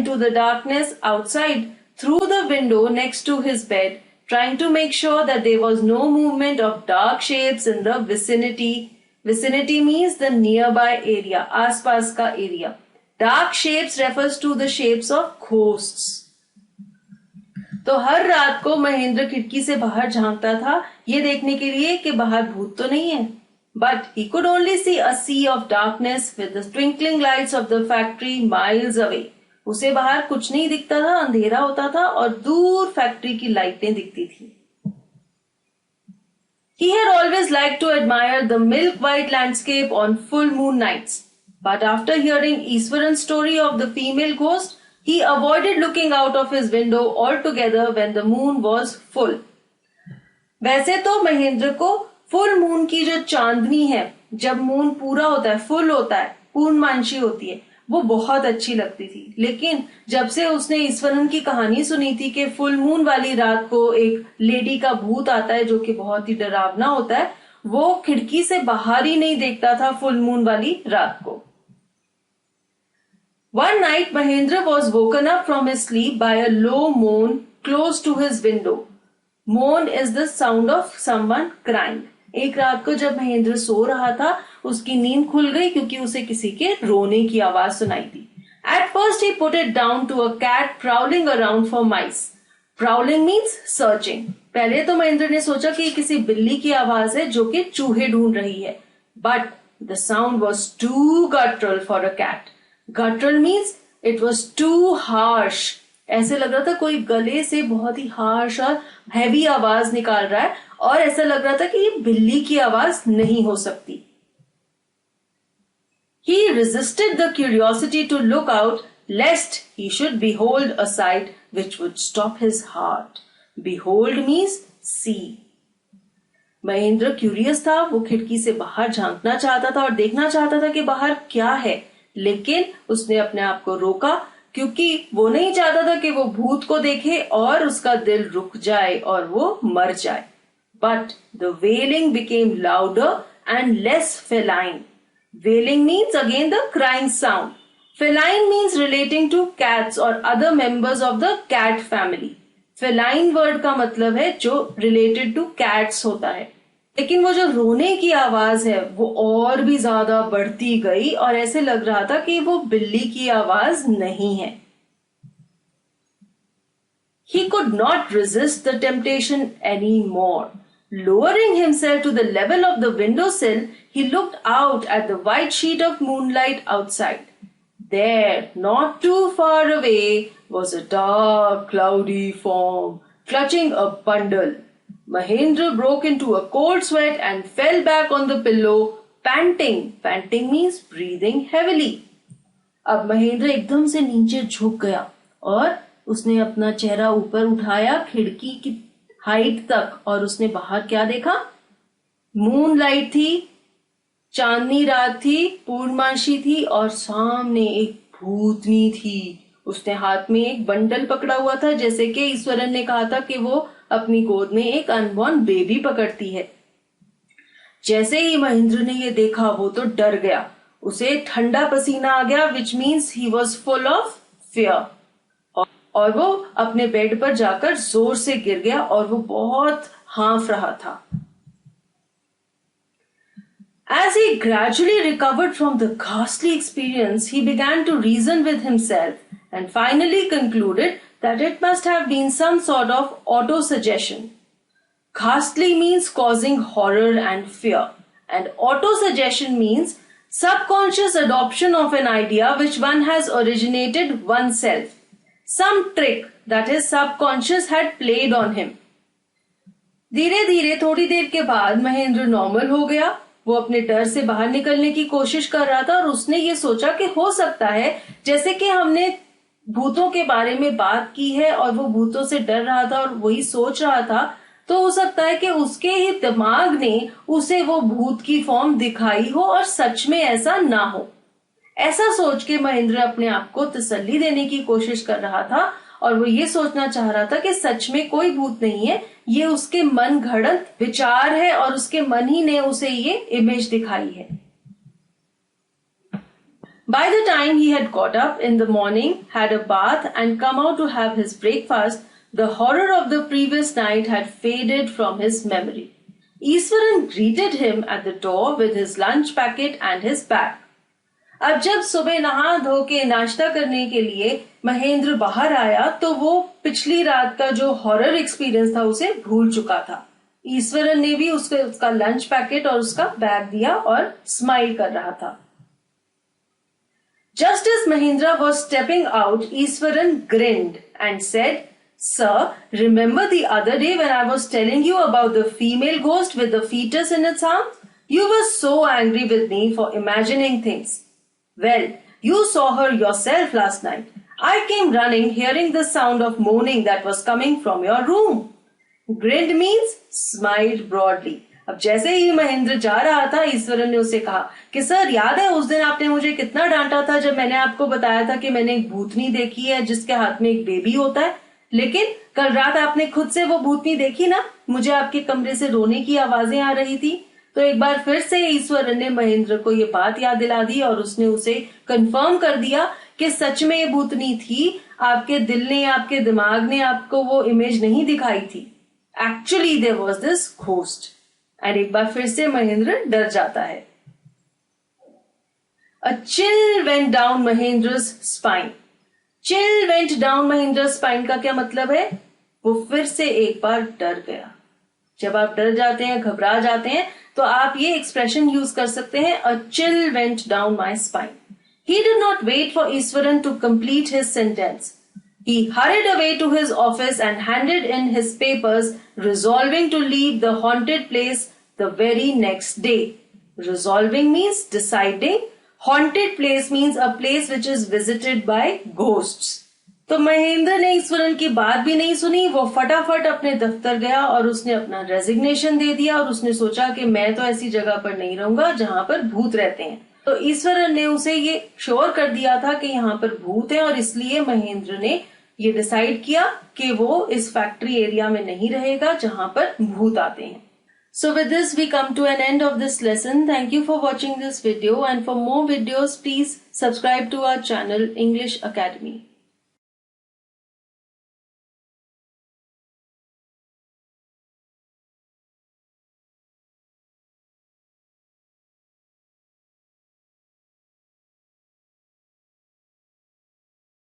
into the darkness outside through the window next to his bed, trying to make sure that there was no movement of dark shapes in the vicinity. Vicinity means the nearby area, आसपास का area. Dark shapes refers to the shapes of ghosts. तो हर रात को महेंद्र खिड़की से बाहर झांकता था ये देखने के लिए कि बाहर भूत तो नहीं है. But he could only see a sea of darkness with the twinkling lights of the factory miles away. उसे बाहर कुछ नहीं दिखता था, अंधेरा होता था और दूर फैक्ट्री की लाइटें दिखती थी. He had always liked to admire the milk-white landscape on full moon nights. But after hearing Iswaran's story of the female ghost, he avoided looking out of his window altogether when the moon was full. वैसे तो महेंद्र को full moon की जो चांदनी है, जब moon पूरा होता है, फुल होता है, पूर्णमांशी होती है, वो बहुत अच्छी लगती थी. लेकिन जब से उसने ईश्वरन की कहानी सुनी थी कि फुल मून वाली रात को एक लेडी का भूत आता है जो कि बहुत ही डरावना होता है, वो खिड़की से बाहर ही नहीं देखता था फुल मून वाली रात को. One night Mahendra was woken up from his sleep by a low moan close to his window. Moan is the sound of someone crying. एक रात को जब महेंद्र सो रहा था उसकी नींद खुल गई क्योंकि उसे किसी के रोने की आवाज सुनाई दी. At first he put it down to a cat prowling around for mice. Prowling means searching. पहले तो महेंद्र ने सोचा कि किसी बिल्ली की आवाज है जो कि चूहे ढूंढ रही है. But the sound was too guttural for a cat. Guttural means it was too harsh. ऐसे लग रहा था कोई गले से बहुत ही हार्श और हैवी आवाज निकाल रहा है और ऐसा लग रहा था कि ये बिल्ली की आवाज नहीं हो सकती. He resisted the curiosity to look out lest he should behold a sight which would stop his heart. Behold means see. Mahendra curious था, वो खिड़की से बाहर झांकना चाहता था और देखना चाहता था कि बाहर क्या है, लेकिन उसने अपने आप को रोका क्योंकि वो नहीं चाहता था कि वो भूत को देखे और उसका दिल रुक जाए और वो मर जाए. But the wailing became louder and less feline. Wailing means again the crying sound. Feline means relating to cats or other members of the cat family. Feline word का मतलब है जो related to cats होता है. लेकिन वो जो रोने की आवाज है वो और भी ज्यादा बढ़ती गई और ऐसे लग रहा था कि वो बिल्ली की आवाज नहीं है. He could not resist the temptation anymore. Lowering himself to the level of the windowsill, he looked out at the white sheet of moonlight outside. There, not too far away, was a dark, cloudy form, clutching a bundle. Mahendra broke into a cold sweat and fell back on the pillow, panting. Panting means breathing heavily. अब महेंद्र एकदम से नीचे झुक गया और उसने अपना चेहरा ऊपर उठाया खिड़की की हाइट तक और उसने बाहर क्या देखा? मूनलाइट थी, चांदनी रात थी, पूर्णमासी थी और सामने एक भूतनी थी. उसने हाथ में एक बंडल पकड़ा हुआ था, जैसे कि ईश्वरन ने कहा था कि वो अपनी गोद में एक अनबॉर्न बेबी पकड़ती है. जैसे ही महेंद्र ने ये देखा वो तो डर गया, उसे ठंडा पसीना आ गया, which means he was full of fear. और वो अपने बेड पर जाकर जोर से गिर गया और वो बहुत हाँफ रहा था. As he gradually recovered from the ghastly experience, he began to reason with himself and finally concluded that it must have been some sort of autosuggestion. Ghastly means causing horror and fear, and autosuggestion means subconscious adoption of an idea which one has originated oneself. Some trick that his subconscious had played on him. धीरे धीरे थोड़ी देर के बाद Mahendra normal हो गया. वो अपने डर से बाहर निकलने की कोशिश कर रहा था और उसने ये सोचा कि हो सकता है जैसे कि हमने भूतों के बारे में बात की है और वो भूतों से डर रहा था और वही सोच रहा था, तो हो सकता है कि उसके ही दिमाग ने उसे वो भूत की फॉर्म दिखाई हो और सच में ऐसा ना हो. ऐसा सोच के महेंद्र अपने आप को तसल्ली देने की कोशिश कर रहा था और वो ये सोचना चाह रहा था कि सच में कोई भूत नहीं है, ये उसके मन घड़त विचार है और उसके मन ही ने उसे ये इमेज दिखाई है. By the time he had got up in the morning, had a bath and come out to have his breakfast, the horror of the previous night had faded from his memory. Iswaran greeted him at the door with his lunch packet and his bag. अब जब सुबह नहा धो के नाश्ता करने के लिए महेंद्र बाहर आया तो वो पिछली रात का जो हॉरर एक्सपीरियंस था उसे भूल चुका था। ईश्वरन ने भी उसका लंच पैकेट और उसका बैग दिया और स्माइल कर रहा था। Just as Mahindra was stepping out, Iswaran grinned and said, "Sir, remember the other day when I was telling you about the female ghost with the fetus in its arms? You were so angry with me for imagining things. Well, you saw her yourself last night. I came running, hearing the sound of moaning that was coming from your room." Grinned means smiled broadly. अब जैसे ही महेंद्र जा रहा था, ईश्वरन ने उसे कहा कि sir, याद है उस दिन आपने मुझे कितना डांटा था जब मैंने आपको बताया था कि मैंने एक भूतनी देखी है जिसके हाथ में एक बेबी होता है, लेकिन कल रात आपने खुद से वो भूतनी देखी ना, मुझे आपके कमरे से रोने की आवाजें आ रही थी। तो एक बार फिर से ईश्वरन ने महेंद्र को ये बात याद दिला दी और उसने उसे कंफर्म कर दिया कि सच में ये भूतनी थी, आपके दिल ने, आपके दिमाग ने आपको वो इमेज नहीं दिखाई थी। Actually there was this ghost. और एक बार फिर से महेंद्र डर जाता है। A chill went down Mahendra's spine. Chill went down Mahendra's spine का क्या मतलब है? वो फिर से एक बार डर गया। जब आप डर जाते हैं, घबरा जाते हैं, तो आप ये एक्सप्रेशन यूज कर सकते हैं, A chill went down my spine. He did not wait for Iswaran to complete his sentence. He hurried away to his office and handed in his papers, resolving to leave the haunted place the very next day. Resolving means deciding. Haunted place means a place which is visited by ghosts. तो महेंद्र ने ईश्वरन की बात भी नहीं सुनी, वो फटाफट अपने दफ्तर गया और उसने अपना रेजिग्नेशन दे दिया और उसने सोचा कि मैं तो ऐसी जगह पर नहीं रहूंगा जहां पर भूत रहते हैं। तो ईश्वरन ने उसे ये श्योर कर दिया था कि यहाँ पर भूत है और इसलिए महेंद्र ने ये डिसाइड किया कि वो इस फैक्ट्री एरिया में नहीं रहेगा जहां पर भूत आते हैं। So with this we come to an end of this lesson. Thank you for watching this video, and for more videos please subscribe to our channel English Academy.